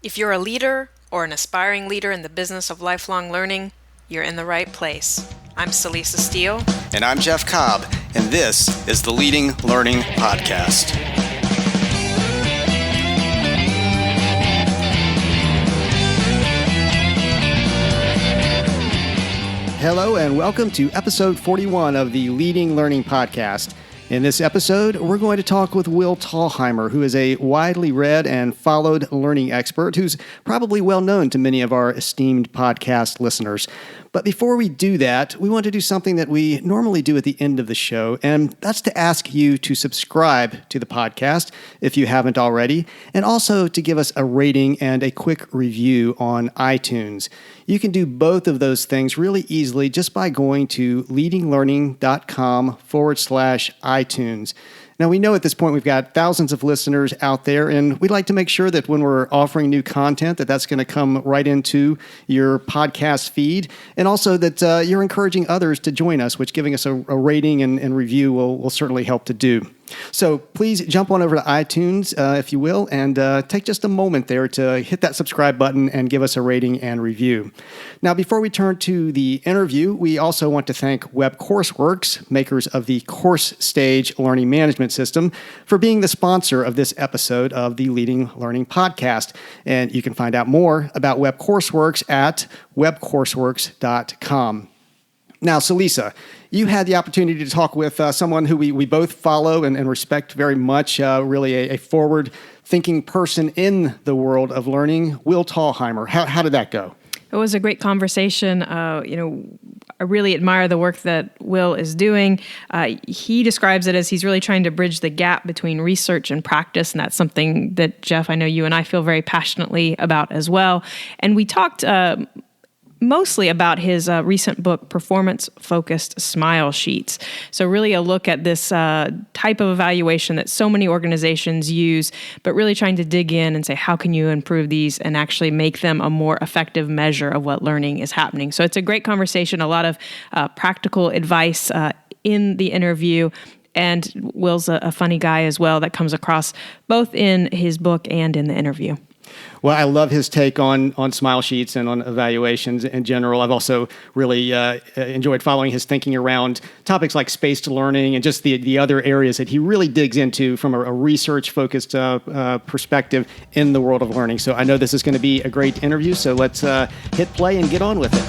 If you're a leader or an aspiring leader in the business of lifelong learning, you're in the right place. I'm Celisa Steele. And I'm Jeff Cobb, and this is the Leading Learning Podcast. Hello, and welcome to episode 41 of the Leading Learning Podcast. In this episode, we're going to talk with Will Thalheimer, who is a widely read and followed learning expert who's probably well known to many of our esteemed podcast listeners. But before we do that, we want to do something that we normally do at the end of the show, and that's to ask you to subscribe to the podcast if you haven't already, and also to give us a rating and a quick review on iTunes. You can do both of those things really easily just by going to leadinglearning.com/iTunes. Now, we know at this point we've got thousands of listeners out there, and we'd like to make sure that when we're offering new content, that's going to come right into your podcast feed, and also that you're encouraging others to join us, which giving us a rating and review will certainly help to do. So please jump on over to iTunes, if you will, and take just a moment there to hit that subscribe button and give us a rating and review. Now, before we turn to the interview, we also want to thank WebCourseworks, makers of the Course Stage Learning Management System, for being the sponsor of this episode of the Leading Learning Podcast. And you can find out more about WebCourseworks at webcourseworks.com. Now, Celisa, you had the opportunity to talk with someone who we both follow and respect very much, really a forward-thinking person in the world of learning, Will Thalheimer. How did that go? It was a great conversation. I really admire the work that Will is doing. He describes it as he's really trying to bridge the gap between research and practice, and that's something that, Jeff, I know you and I feel very passionately about as well. And we talked mostly about his recent book, Performance-Focused Smile Sheets. So really a look at this type of evaluation that so many organizations use, but really trying to dig in and say, how can you improve these and actually make them a more effective measure of what learning is happening? So it's a great conversation, a lot of practical advice in the interview. And Will's a funny guy as well that comes across both in his book and in the interview. Well, I love his take on smile sheets and on evaluations in general. I've also really enjoyed following his thinking around topics like spaced learning and just the other areas that he really digs into from a research-focused perspective in the world of learning. So I know this is going to be a great interview, so let's hit play and get on with it.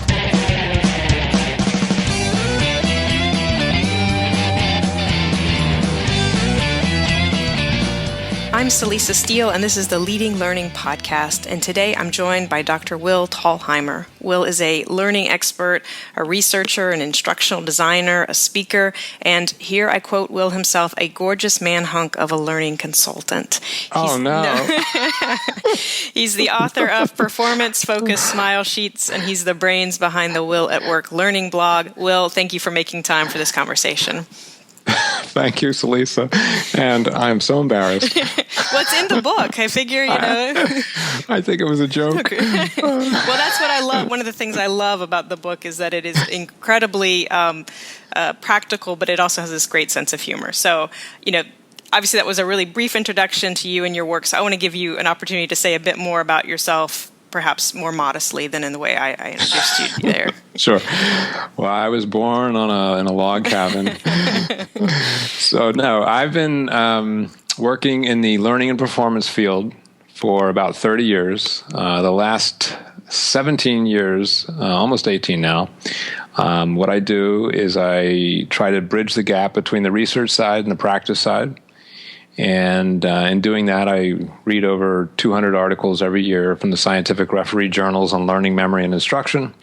I'm Celisa Steele, and this is the Leading Learning Podcast. And today I'm joined by Dr. Will Thalheimer. Will is a learning expert, a researcher, an instructional designer, a speaker, and here I quote Will himself, a gorgeous man-hunk of a learning consultant. He's the author of Performance-Focused Smile Sheets, and he's the brains behind the Will at Work learning blog. Will, thank you for making time for this conversation. Thank you, Celisa. And I'm so embarrassed. What's in the book? I figure, I think it was a joke. Okay. Well, that's what I love. One of the things I love about the book is that it is incredibly practical, but it also has this great sense of humor. So, obviously that was a really brief introduction to you and your work. So I want to give you an opportunity to say a bit more about yourself, perhaps more modestly than in the way I introduced you there. Sure. Well, I was born in a log cabin. So, no, I've been working in the learning and performance field for about 30 years. The last 17 years, almost 18 now. What I do is I try to bridge the gap between the research side and the practice side. And in doing that, I read over 200 articles every year from the scientific referee journals on learning, memory, and instruction.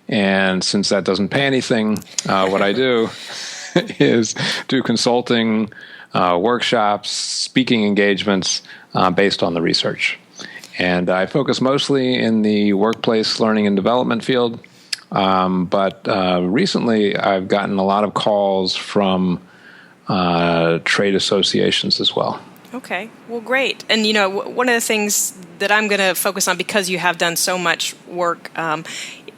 And since that doesn't pay anything, what I do is do consulting, workshops, speaking engagements based on the research. And I focus mostly in the workplace learning and development field. But recently, I've gotten a lot of calls from trade associations as well. Okay, well, great. And, one of the things that I'm going to focus on, because you have done so much work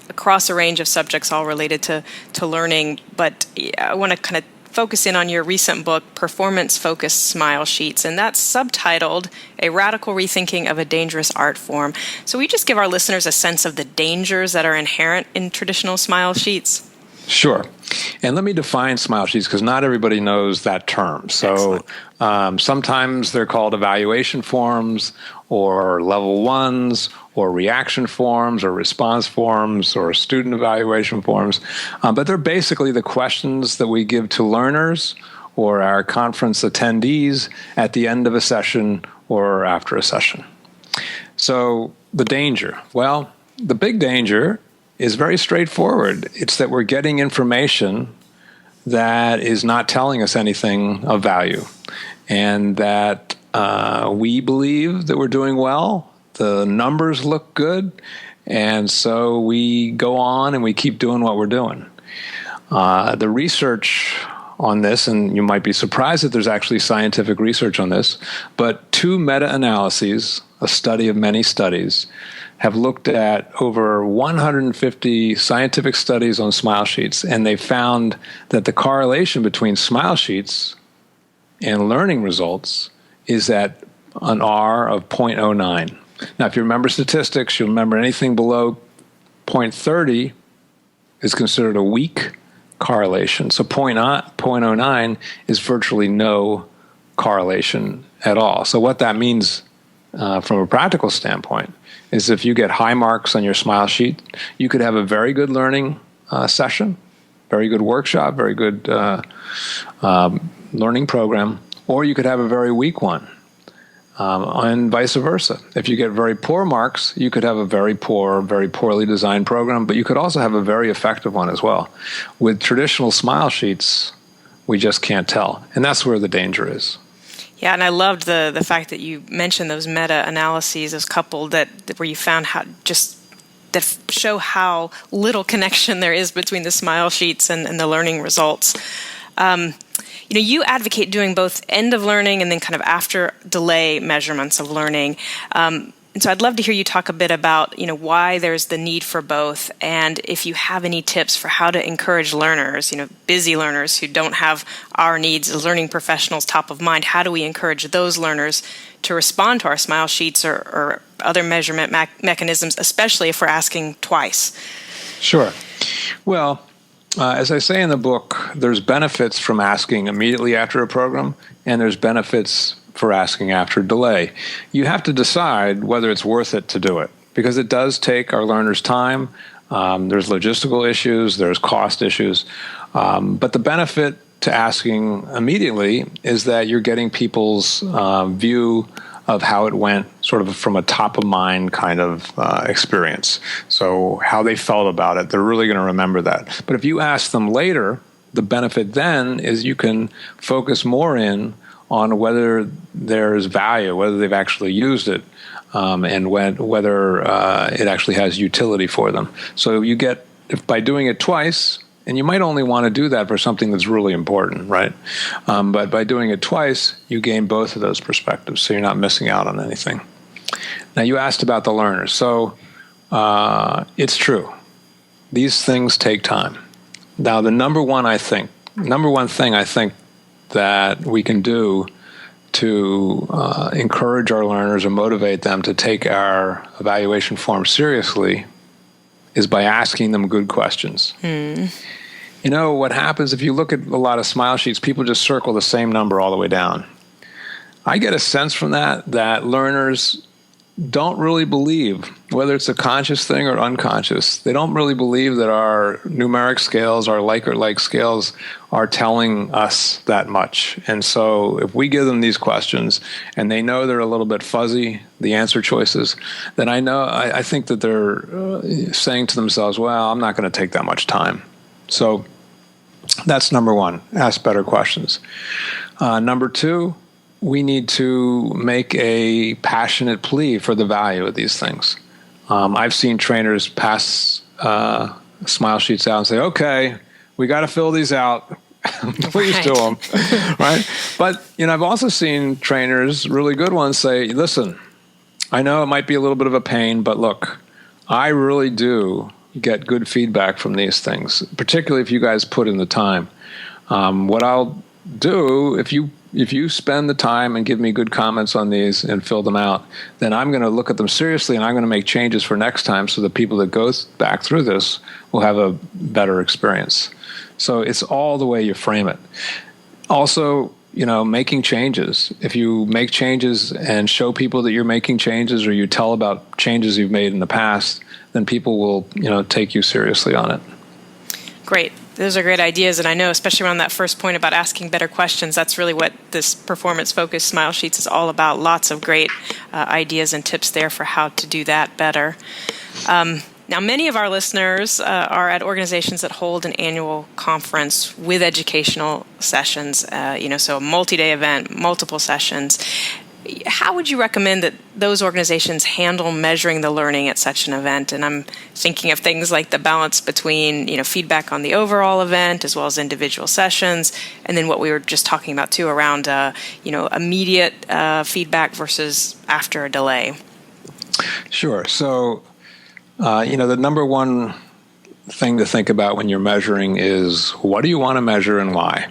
across a range of subjects all related to learning, but I want to kind of focus in on your recent book, Performance-Focused Smile Sheets, and that's subtitled A Radical Rethinking of a Dangerous Art Form. So will you just give our listeners a sense of the dangers that are inherent in traditional smile sheets? Sure. And let me define smile sheets because not everybody knows that term. So sometimes they're called evaluation forms or level ones or reaction forms or response forms or student evaluation forms. But they're basically the questions that we give to learners or our conference attendees at the end of a session or after a session. So the danger. Well, the big danger is very straightforward. It's that we're getting information that is not telling us anything of value, and that we believe that we're doing well. The numbers look good, and so we go on and we keep doing what we're doing. The research on this, and you might be surprised that there's actually scientific research on this, but 2 meta-analyses, a study of many studies, have looked at over 150 scientific studies on smile sheets, and they found that the correlation between smile sheets and learning results is at an R of 0.09. Now, if you remember statistics, you'll remember anything below 0.30 is considered a weak correlation. So 0.09 is virtually no correlation at all. So what that means from a practical standpoint is if you get high marks on your smile sheet, you could have a very good learning session, very good workshop, very good learning program, or you could have a very weak one, and vice versa. If you get very poor marks, you could have a very poor, very poorly designed program, but you could also have a very effective one as well. With traditional smile sheets, we just can't tell, and that's where the danger is. Yeah, and I loved the fact that you mentioned those meta-analyses as coupled where you found that show how little connection there is between the smile sheets and the learning results. You advocate doing both end of learning and then kind of after delay measurements of learning. And so I'd love to hear you talk a bit about, why there's the need for both, and if you have any tips for how to encourage learners, busy learners who don't have our needs as learning professionals top of mind. How do we encourage those learners to respond to our smile sheets or other measurement mechanisms, especially if we're asking twice? Sure. Well, as I say in the book, there's benefits from asking immediately after a program, and there's benefits for asking after delay. You have to decide whether it's worth it to do it, because it does take our learners time. There's logistical issues, there's cost issues, but the benefit to asking immediately is that you're getting people's view of how it went sort of from a top-of-mind kind of experience. So how they felt about it, they're really going to remember that. But if you ask them later, the benefit then is you can focus more in on whether there's value, whether they've actually used it, and whether it actually has utility for them. So you get, if by doing it twice, and you might only want to do that for something that's really important, right? But by doing it twice, you gain both of those perspectives, so you're not missing out on anything. Now, you asked about the learners. So it's true. These things take time. Now, the number one thing I think that we can do to encourage our learners or motivate them to take our evaluation form seriously is by asking them good questions. What happens if you look at a lot of smile sheets, people just circle the same number all the way down. I get a sense from that learners don't really believe, whether it's a conscious thing or unconscious, they don't really believe that our numeric scales, our like scales, are telling us that much. And so if we give them these questions and they know they're a little bit fuzzy, the answer choices, then I think that they're saying to themselves, well, I'm not going to take that much time. So that's number one, ask better questions. Number two, we need to make a passionate plea for the value of these things. I've seen trainers pass smile sheets out and say, okay, we got to fill these out. Please do them. Right? But, I've also seen trainers, really good ones, say, listen, I know it might be a little bit of a pain, but look, I really do get good feedback from these things, particularly if you guys put in the time. What I'll do, if you spend the time and give me good comments on these and fill them out, then I'm going to look at them seriously, and I'm going to make changes for next time so the people that go back through this will have a better experience. So it's all the way you frame it. Also, making changes. If you make changes and show people that you're making changes, or you tell about changes you've made in the past, then people will, take you seriously on it. Great. Those are great ideas, and I know, especially around that first point about asking better questions, that's really what this performance-focused Smile Sheets is all about. Lots of great ideas and tips there for how to do that better. Now, many of our listeners are at organizations that hold an annual conference with educational sessions, so a multi-day event, multiple sessions. How would you recommend that those organizations handle measuring the learning at such an event? And I'm thinking of things like the balance between, feedback on the overall event as well as individual sessions, and then what we were just talking about too around, immediate feedback versus after a delay. Sure. So, the number one thing to think about when you're measuring is, what do you want to measure and why?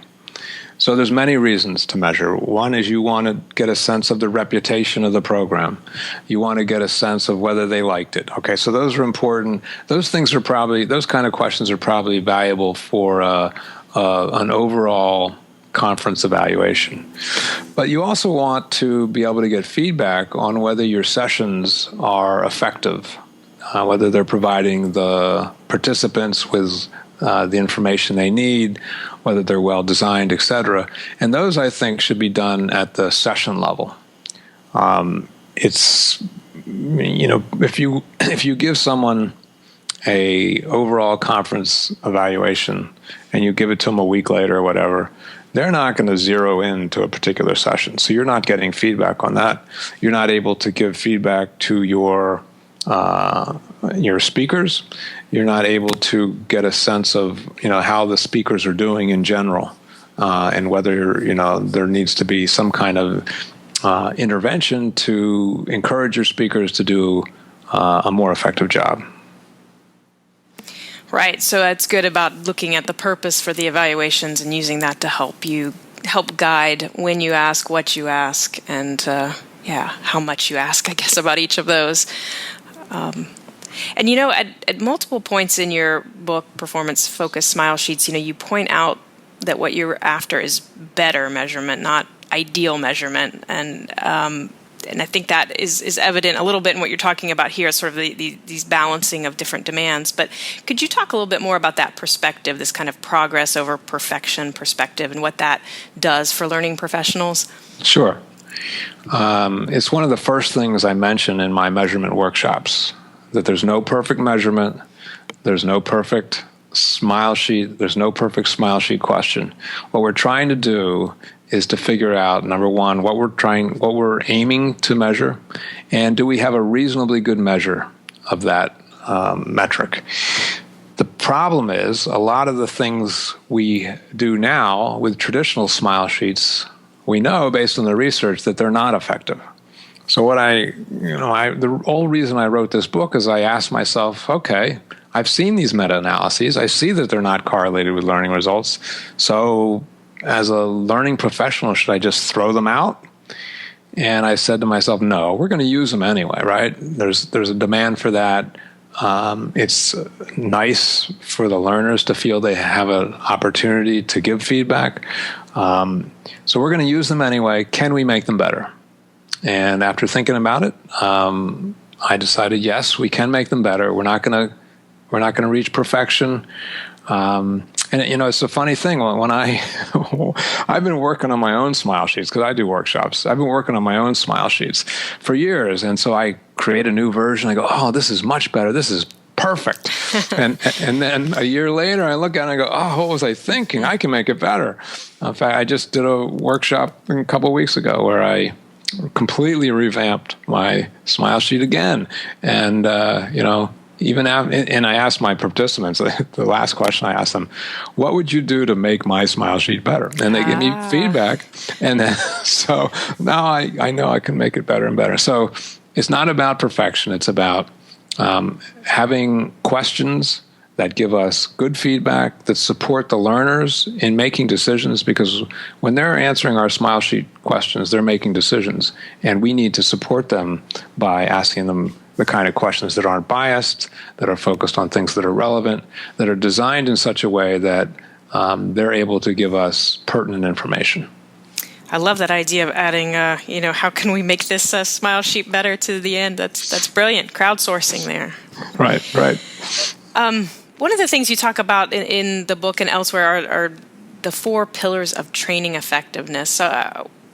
So there's many reasons to measure. One is you want to get a sense of the reputation of the program. You want to get a sense of whether they liked it. Okay, so those are important. Those kind of questions are probably valuable for an overall conference evaluation. But you also want to be able to get feedback on whether your sessions are effective, whether they're providing the participants with the information they need, whether they're well designed, etc. And those, I think, should be done at the session level. It's, if you give someone a overall conference evaluation and you give it to them a week later or whatever, they're not going to zero in to a particular session. So you're not getting feedback on that. You're not able to give feedback to your speakers. You're not able to get a sense of how the speakers are doing in general, and whether there needs to be some kind of intervention to encourage your speakers to do a more effective job. Right. So that's good about looking at the purpose for the evaluations and using that to help guide when you ask, what you ask, and how much you ask, I guess, about each of those. And at multiple points in your book, Performance Focused Smile Sheets, you point out that what you're after is better measurement, not ideal measurement. And I think that is evident a little bit in what you're talking about here, sort of these balancing of different demands. But could you talk a little bit more about that perspective, this kind of progress over perfection perspective, and what that does for learning professionals? Sure. It's one of the first things I mention in my measurement workshops, that there's no perfect measurement, there's no perfect smile sheet, there's no perfect smile sheet question. What we're trying to do is to figure out, number one, what we're aiming to measure, and do we have a reasonably good measure of that metric. The problem is, a lot of the things we do now with traditional smile sheets, we know based on the research that they're not effective. So the whole reason I wrote this book is I asked myself, okay, I've seen these meta-analyses. I see that they're not correlated with learning results. So as a learning professional, should I just throw them out? And I said to myself, no, we're going to use them anyway, right? There's a demand for that. It's nice for the learners to feel they have an opportunity to give feedback. So we're going to use them anyway. Can we make them better? And after thinking about it, I decided, yes, we can make them better. We're not going to reach perfection. And it's a funny thing when I've been working on my own smile sheets, because I do workshops. I've been working on my own smile sheets for years, and so I create a new version. I go, oh, this is much better. This is perfect. and then a year later, I look at it and I go, oh, what was I thinking? I can make it better. In fact, I just did a workshop a couple of weeks ago where I completely revamped my smile sheet again. And, and I asked my participants, the last question I asked them, what would you do to make my smile sheet better? And they give me feedback. And then, so now I know I can make it better and better. So it's not about perfection. It's about having questions that give us good feedback, that support the learners in making decisions, because when they're answering our smile sheet questions, they're making decisions, and we need to support them by asking them the kind of questions that aren't biased, that are focused on things that are relevant, that are designed in such a way that they're able to give us pertinent information. I love that idea of adding, how can we make this smile sheet better to the end? That's brilliant. Crowdsourcing there. Right. One of the things you talk about in the book and elsewhere are the 4 pillars of training effectiveness. So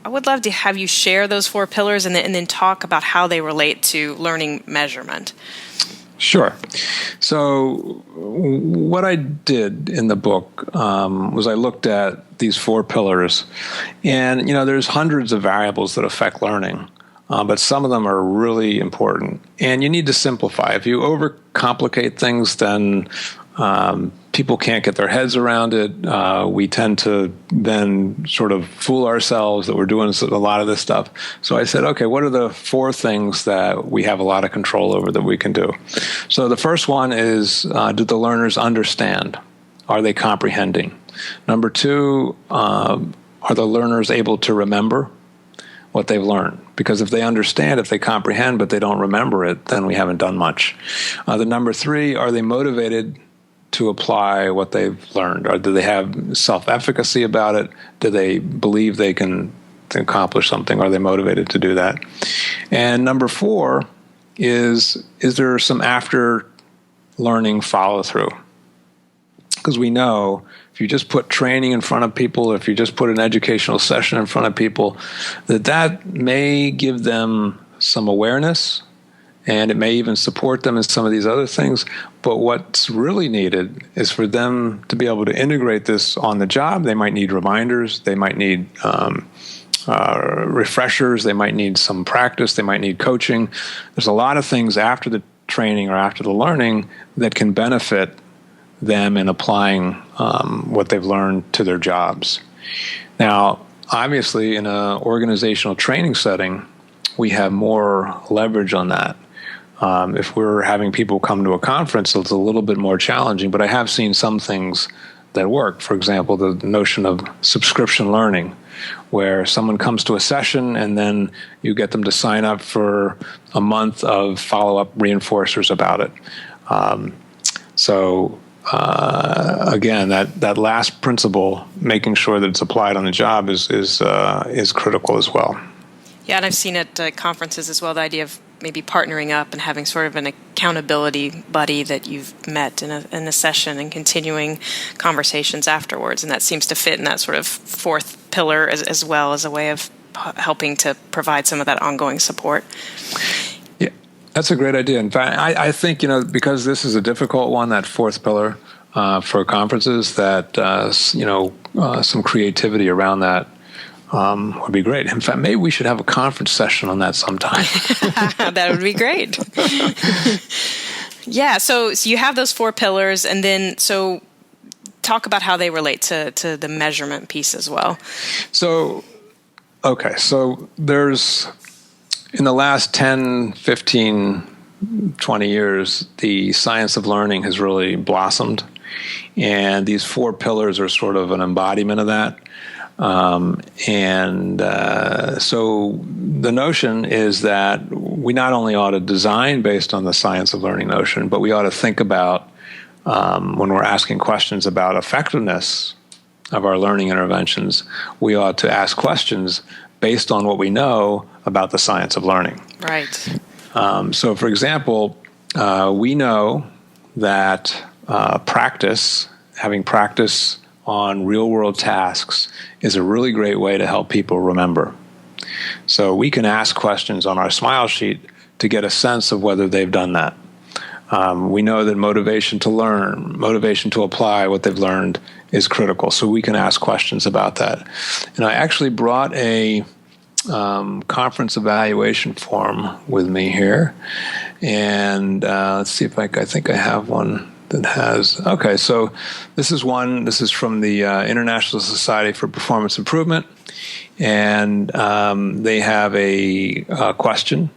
I would love to have you share those 4 pillars and then talk about how they relate to learning measurement. Sure. So what I did in the book was I looked at these 4 pillars, and there's hundreds of variables that affect learning. But some of them are really important, and you need to simplify. If you overcomplicate things, then people can't get their heads around it. We tend to then sort of fool ourselves that we're doing a lot of this stuff. So I said, okay, what are the 4 things that we have a lot of control over that we can do? So the first one is, do the learners understand? Are they comprehending? Number 2, are the learners able to remember what they've learned? Because if they understand, if they comprehend, but they don't remember it, then we haven't done much. The number 3, are they motivated to apply what they've learned? Or do they have self-efficacy about it? Do they believe they can accomplish something? Are they motivated to do that? And number 4 is there some after learning follow-through? Because we know if you just put training in front of people, if you just put an educational session in front of people, that may give them some awareness, and it may even support them in some of these other things. But what's really needed is for them to be able to integrate this on the job. They might need reminders. They might need refreshers. They might need some practice. They might need coaching. There's a lot of things after the training or after the learning that can benefit them in applying what they've learned to their jobs. Now, obviously, in an organizational training setting, we have more leverage on that. If we're having people come to a conference, it's a little bit more challenging, but I have seen some things that work. For example, the notion of subscription learning, where someone comes to a session and then you get them to sign up for a month of follow-up reinforcers about it. Again, that last principle, making sure that it's applied on the job, is critical as well. Yeah, and I've seen at conferences as well the idea of maybe partnering up and having sort of an accountability buddy that you've met in a session and continuing conversations afterwards. And that seems to fit in that sort of 4th pillar as well, as a way of helping to provide some of that ongoing support. Yeah, that's a great idea. In fact, I think, because this is a difficult one, that 4th pillar for conferences, that, some creativity around that would be great. In fact, maybe we should have a conference session on that sometime. That would be great. Yeah, so you have those 4 pillars, and then so talk about how they relate to the measurement piece as well. So there's, in the last 10, 15, 20 years, the science of learning has really blossomed, and these 4 pillars are sort of an embodiment of that. So the notion is that we not only ought to design based on the science of learning notion, but we ought to think about, when we're asking questions about effectiveness of our learning interventions, we ought to ask questions based on what we know about the science of learning. Right. So, for example, we know that having practice on real-world tasks is a really great way to help people remember. So we can ask questions on our smile sheet to get a sense of whether they've done that. We know that motivation to learn, motivation to apply what they've learned is critical, so we can ask questions about that. And I actually brought a conference evaluation form with me here, and let's see if I think I have one that has. Okay, so this is one. This is from the International Society for Performance Improvement, and they have a question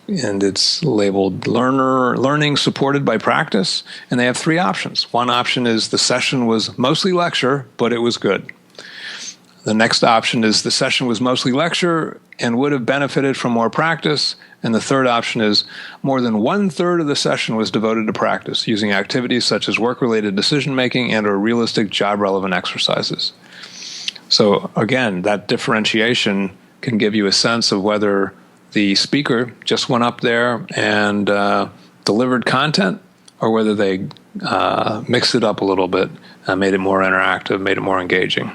and it's labeled learning supported by practice. And they have three options. One option is the session was mostly lecture, but it was good. The next option is the session was mostly lecture and would have benefited from more practice. And the third option is more than 1/3 of the session was devoted to practice, using activities such as work-related decision-making and or realistic job-relevant exercises. So again, that differentiation can give you a sense of whether the speaker just went up there and delivered content, or whether they mixed it up a little bit, made it more interactive, made it more engaging.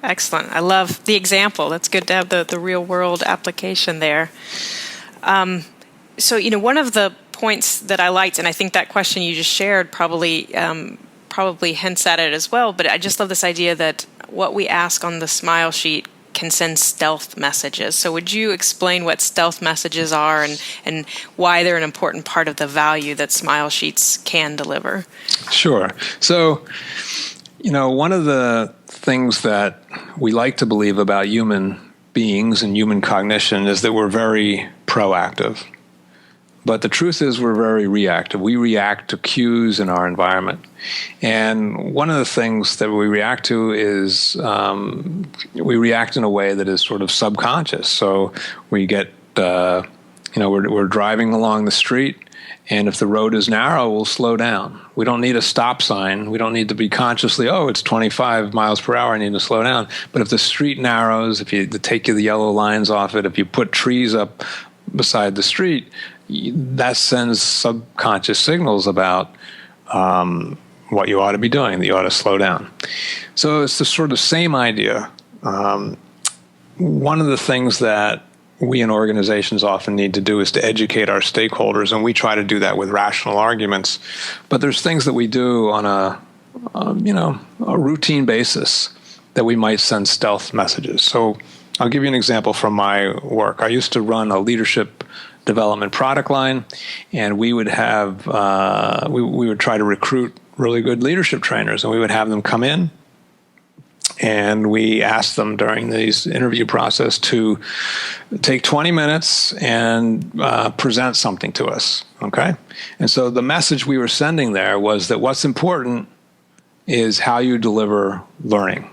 Excellent. I love the example. That's good to have the real world application there. So, one of the points that I liked, and I think that question you just shared probably hints at it as well, but I just love this idea that what we ask on the smile sheet can send stealth messages. So would you explain what stealth messages are and why they're an important part of the value that smile sheets can deliver? Sure. So, one of the things that we like to believe about human beings and human cognition is that we're very proactive. But the truth is we're very reactive. We react to cues in our environment. And one of the things that we react to is we react in a way that is sort of subconscious. So we get, we're driving along the street, and if the road is narrow, we'll slow down. We don't need a stop sign. We don't need to be consciously, it's 25 miles per hour, I need to slow down. But if the street narrows, if you take the yellow lines off it, if you put trees up beside the street, that sends subconscious signals about what you ought to be doing, that you ought to slow down. So it's the sort of same idea. One of the things that we in organizations often need to do is to educate our stakeholders, and we try to do that with rational arguments. But there's things that we do on a routine basis that we might send stealth messages. So I'll give you an example from my work. I used to run a leadership development product line, and we would have we would try to recruit really good leadership trainers, and we would have them come in, and we asked them during these interview process to take 20 minutes and present something to us, okay? And so the message we were sending there was that what's important is how you deliver learning.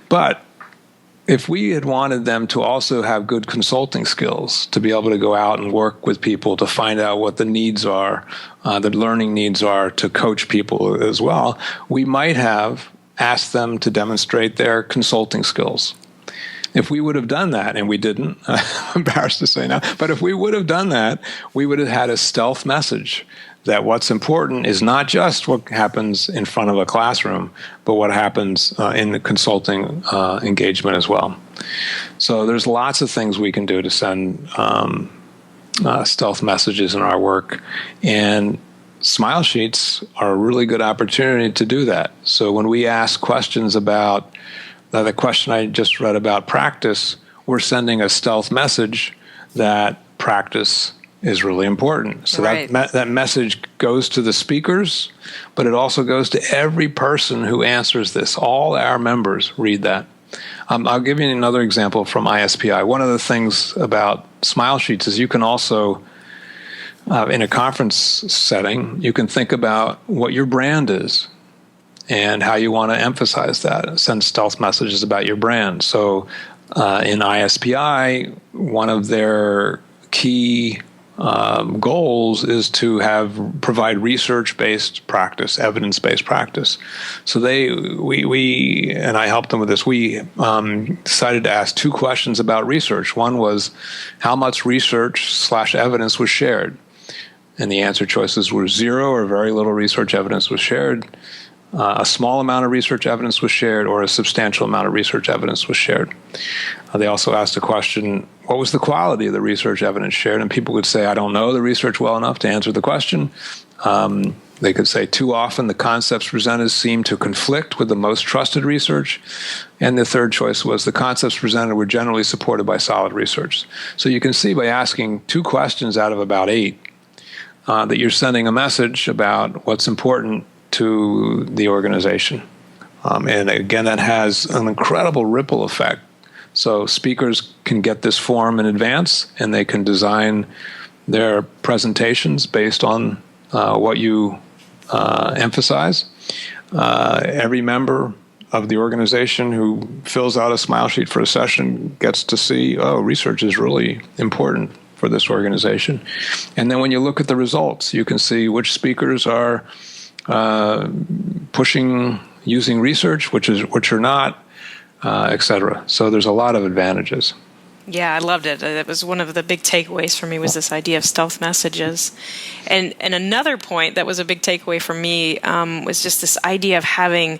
But if we had wanted them to also have good consulting skills, to be able to go out and work with people to find out what the needs are, the learning needs are, to coach people as well, we might have asked them to demonstrate their consulting skills. If we would have done that, and we didn't, I'm embarrassed to say now, but if we would have done that, we would have had a stealth message that what's important is not just what happens in front of a classroom, but what happens in the consulting engagement as well. So there's lots of things we can do to send stealth messages in our work, and smile sheets are a really good opportunity to do that. So when we ask questions about the question I just read about practice, we're sending a stealth message that practice is really important. So right. that message goes to the speakers, but it also goes to every person who answers this. All our members read that. I'll give you another example from ISPI. One of the things about smile sheets is you can also, in a conference setting, you can think about what your brand is and how you want to emphasize that, send stealth messages about your brand. So in ISPI, one of their key goals is to provide research-based practice, evidence-based practice. So we and I helped them with this. We decided to ask two questions about research. One was how much research/evidence was shared, and the answer choices were 0 or very little research evidence was shared. A small amount of research evidence was shared, or a substantial amount of research evidence was shared. They also asked a question, what was the quality of the research evidence shared? And people would say, I don't know the research well enough to answer the question. They could say, too often the concepts presented seem to conflict with the most trusted research. And the third choice was the concepts presented were generally supported by solid research. So you can see by asking 2 questions out of about 8 that you're sending a message about what's important to the organization. And again, that has an incredible ripple effect. So speakers can get this form in advance, and they can design their presentations based on what you emphasize. Every member of the organization who fills out a smile sheet for a session gets to see, oh, research is really important for this organization. And then when you look at the results, you can see which speakers are pushing using research, which are not, et cetera. So there's a lot of advantages. Yeah, I loved it. It was one of the big takeaways for me was this idea of stealth messages. And another point that was a big takeaway for me was just this idea of having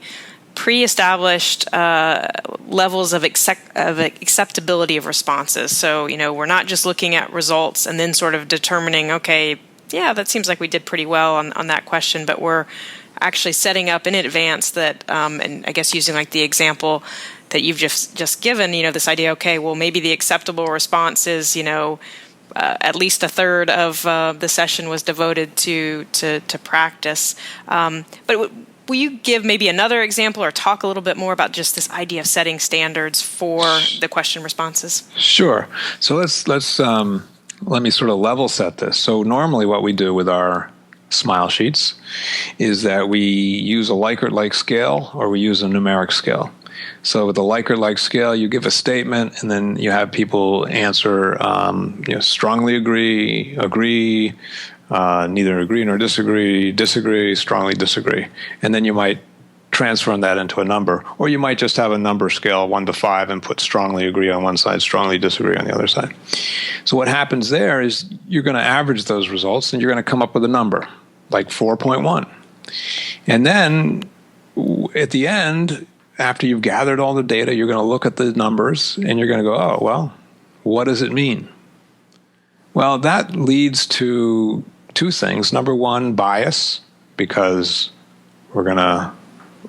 pre-established levels of acceptability of responses. So, we're not just looking at results and then sort of determining, okay, yeah, that seems like we did pretty well on that question, but we're actually setting up in advance that, and I guess using like the example that you've just given, this idea, okay, well, maybe the acceptable response is, at least a third of the session was devoted to practice. But will you give maybe another example or talk a little bit more about just this idea of setting standards for the question responses? Sure. So let me sort of level set this. So normally what we do with our smile sheets is that we use a Likert-like scale or we use a numeric scale. So with the Likert-like scale, you give a statement, and then you have people answer, strongly agree, neither agree nor disagree, strongly disagree. And then you might transform that into a number. Or you might just have a number scale, 1 to 5, and put strongly agree on one side, strongly disagree on the other side. So what happens there is you're going to average those results, and you're going to come up with a number, like 4.1. And then at the end, after you've gathered all the data, you're going to look at the numbers, and you're going to go, oh, well, what does it mean? Well, that leads to two things. Number one, bias, because we're going to,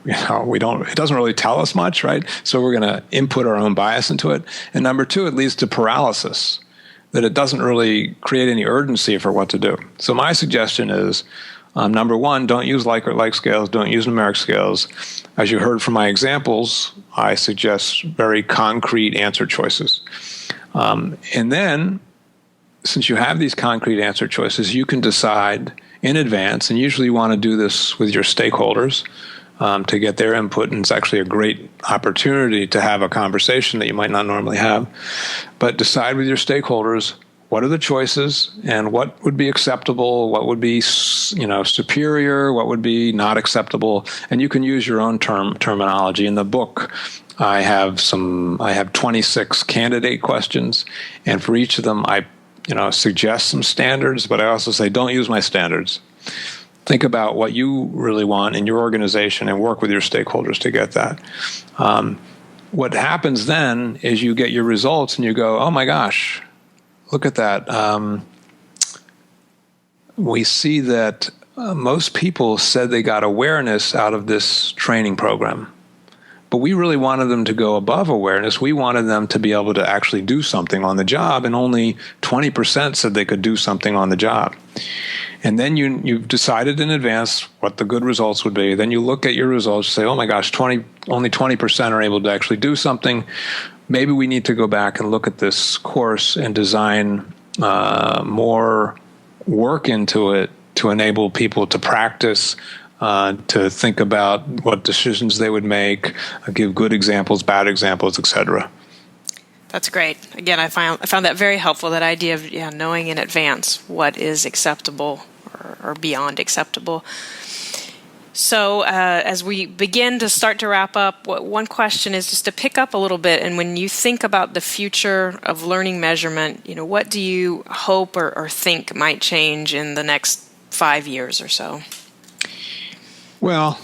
it doesn't really tell us much, right? So we're going to input our own bias into it. And number two, it leads to paralysis, that it doesn't really create any urgency for what to do. So my suggestion is, number one, don't use Likert-like scales, don't use numeric scales. As you heard from my examples, I suggest very concrete answer choices. And then, since you have these concrete answer choices, you can decide in advance, and usually you want to do this with your stakeholders to get their input, and it's actually a great opportunity to have a conversation that you might not normally have. But decide with your stakeholders, what are the choices, and what would be acceptable, what would be superior, what would be not acceptable, and you can use your own terminology. In the book, I have 26 candidate questions, and for each of them, I suggest some standards, but I also say, don't use my standards. Think about what you really want in your organization and work with your stakeholders to get that. What happens then is you get your results and you go, oh my gosh, look at that. We see that most people said they got awareness out of this training program. But we really wanted them to go above awareness. We wanted them to be able to actually do something on the job, and only 20% said they could do something on the job. And then you've decided in advance what the good results would be. Then you look at your results and say, oh my gosh, only 20% are able to actually do something. Maybe we need to go back and look at this course and design more work into it to enable people to practice, to think about what decisions they would make, give good examples, bad examples, etc. That's great. Again, I found that very helpful, that idea of knowing in advance what is acceptable or beyond acceptable. So as we begin to start to wrap up, one question is just to pick up a little bit, and when you think about the future of learning measurement, what do you hope or think might change in the next 5 years or so? Well,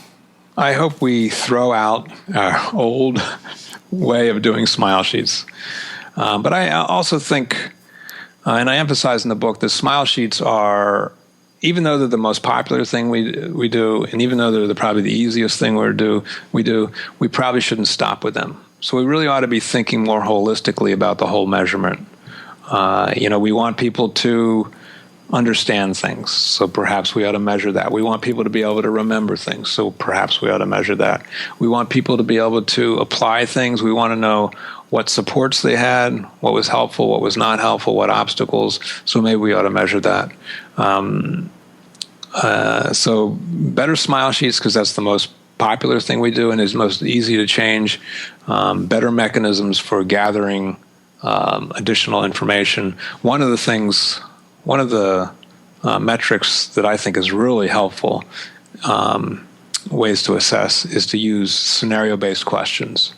I hope we throw out our old way of doing smile sheets. But I also think, and I emphasize in the book, that smile sheets are, even though they're the most popular thing we do, and even though they're probably the easiest thing we probably shouldn't stop with them. So we really ought to be thinking more holistically about the whole measurement. We want people to understand things, so perhaps we ought to measure that. We want people to be able to remember things, so perhaps we ought to measure that. We want people to be able to apply things. We want to know what supports they had, what was helpful, what was not helpful, what obstacles. So maybe we ought to measure that. So better smile sheets, because that's the most popular thing we do and is most easy to change. Better mechanisms for gathering additional information. One of the metrics that I think is really helpful, ways to assess, is to use scenario-based questions.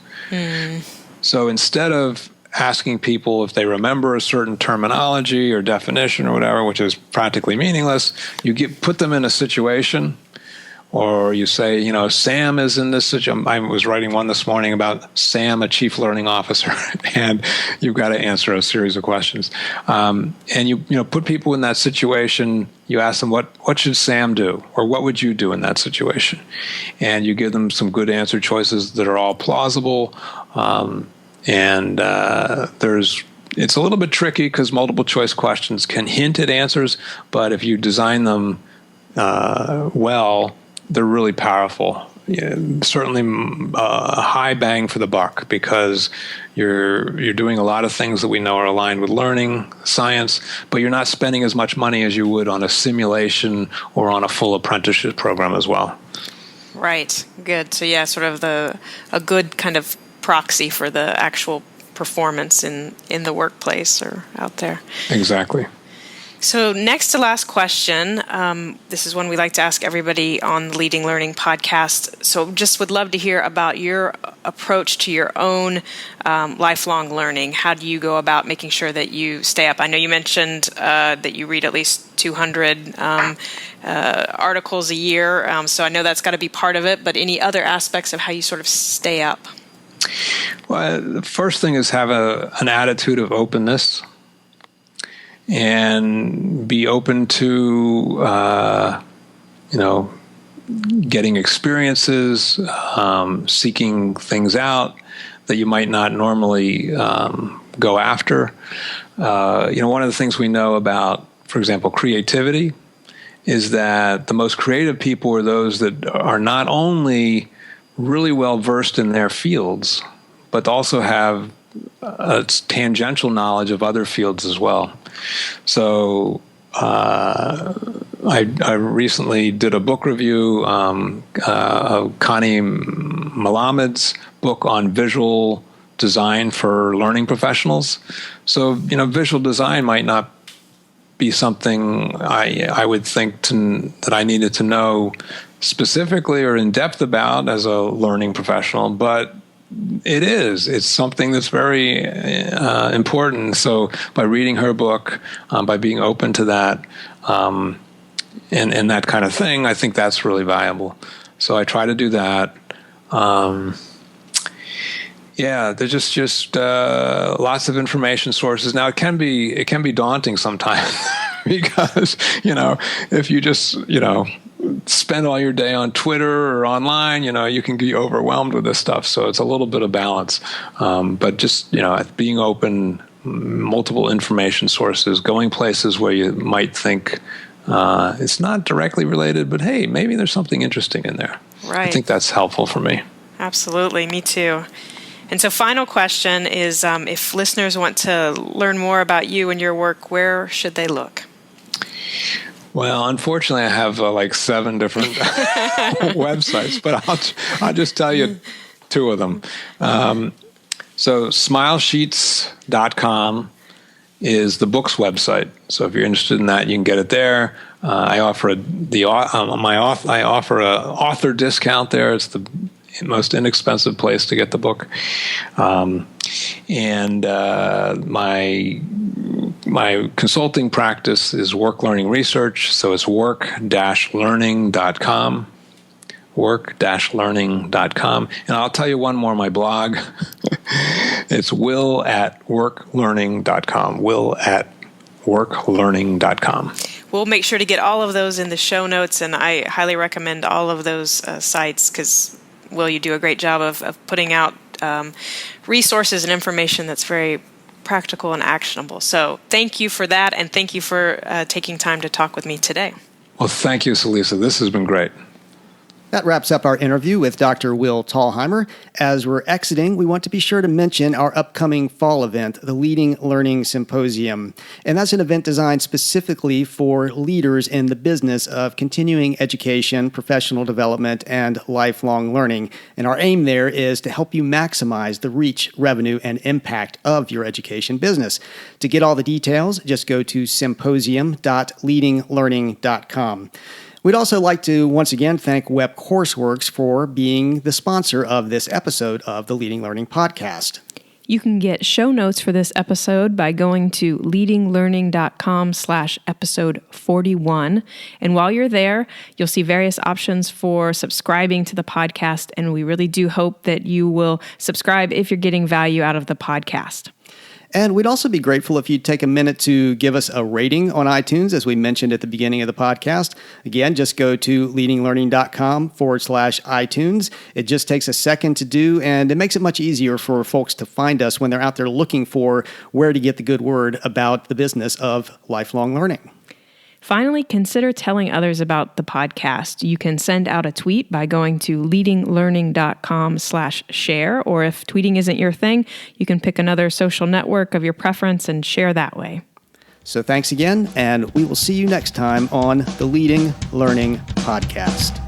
So instead of asking people if they remember a certain terminology or definition or whatever, which is practically meaningless, you put them in a situation. Or you say, Sam is in this situation. I was writing one this morning about Sam, a chief learning officer, and you've got to answer a series of questions. And you put people in that situation. You ask them, what should Sam do? Or what would you do in that situation? And you give them some good answer choices that are all plausible. It's a little bit tricky because multiple choice questions can hint at answers, but if you design them well, they're really powerful. Certainly a high bang for the buck, because you're doing a lot of things that we know are aligned with learning science, but you're not spending as much money as you would on a simulation or on a full apprenticeship program as well. Right. Good. So yeah, sort of a good kind of proxy for the actual performance in the workplace or out there. Exactly. So next to last question, this is one we like to ask everybody on the Leading Learning podcast. So just would love to hear about your approach to your own lifelong learning. How do you go about making sure that you stay up? I know you mentioned that you read at least 200 articles a year, so I know that's got to be part of it, but any other aspects of how you sort of stay up? Well, the first thing is have an attitude of openness. And be open to, getting experiences, seeking things out that you might not normally go after. One of the things we know about, for example, creativity, is that the most creative people are those that are not only really well versed in their fields, but also have a tangential knowledge of other fields as well. So I recently did a book review of Connie Malamed's book on visual design for learning professionals. So, visual design might not be something I would think that I needed to know specifically or in depth about as a learning professional, but it's something that's very important. So by reading her book, by being open to that, and that kind of thing, I think that's really valuable. So I try to do that. There's just lots of information sources. Now it can be daunting sometimes because if you just spend all your day on Twitter or online, you can be overwhelmed with this stuff. So it's a little bit of balance. But just, being open, multiple information sources, going places where you might think it's not directly related, but hey, maybe there's something interesting in there. Right. I think that's helpful for me. Absolutely. Me too. And so final question is, if listeners want to learn more about you and your work, where should they look? Well, unfortunately, I have 7 different websites, but I'll just tell you 2 of them. So smilesheets.com is the book's website. So if you're interested in that, you can get it there. I offer I offer a author discount there. It's the most inexpensive place to get the book. My consulting practice is Work Learning Research, so it's work-learning.com, work-learning.com. And I'll tell you one more, my blog. It's will@worklearning.com, will@worklearning.com. We'll make sure to get all of those in the show notes, and I highly recommend all of those sites because, Will, you do a great job of putting out resources and information that's very practical and actionable. So thank you for that, and thank you for taking time to talk with me today. Well, thank you, Salisa. This has been great. That wraps up our interview with Dr. Will Thalheimer. As we're exiting, we want to be sure to mention our upcoming fall event, the Leading Learning Symposium. And that's an event designed specifically for leaders in the business of continuing education, professional development, and lifelong learning. And our aim there is to help you maximize the reach, revenue, and impact of your education business. To get all the details, just go to symposium.leadinglearning.com. We'd also like to once again thank Web Courseworks for being the sponsor of this episode of the Leading Learning Podcast. You can get show notes for this episode by going to leadinglearning.com/episode 41. And while you're there, you'll see various options for subscribing to the podcast. And we really do hope that you will subscribe if you're getting value out of the podcast. And we'd also be grateful if you'd take a minute to give us a rating on iTunes, as we mentioned at the beginning of the podcast. Again, just go to leadinglearning.com/iTunes. It just takes a second to do, and it makes it much easier for folks to find us when they're out there looking for where to get the good word about the business of lifelong learning. Finally, consider telling others about the podcast. You can send out a tweet by going to leadinglearning.com/share, or if tweeting isn't your thing, you can pick another social network of your preference and share that way. So thanks again, and we will see you next time on the Leading Learning Podcast.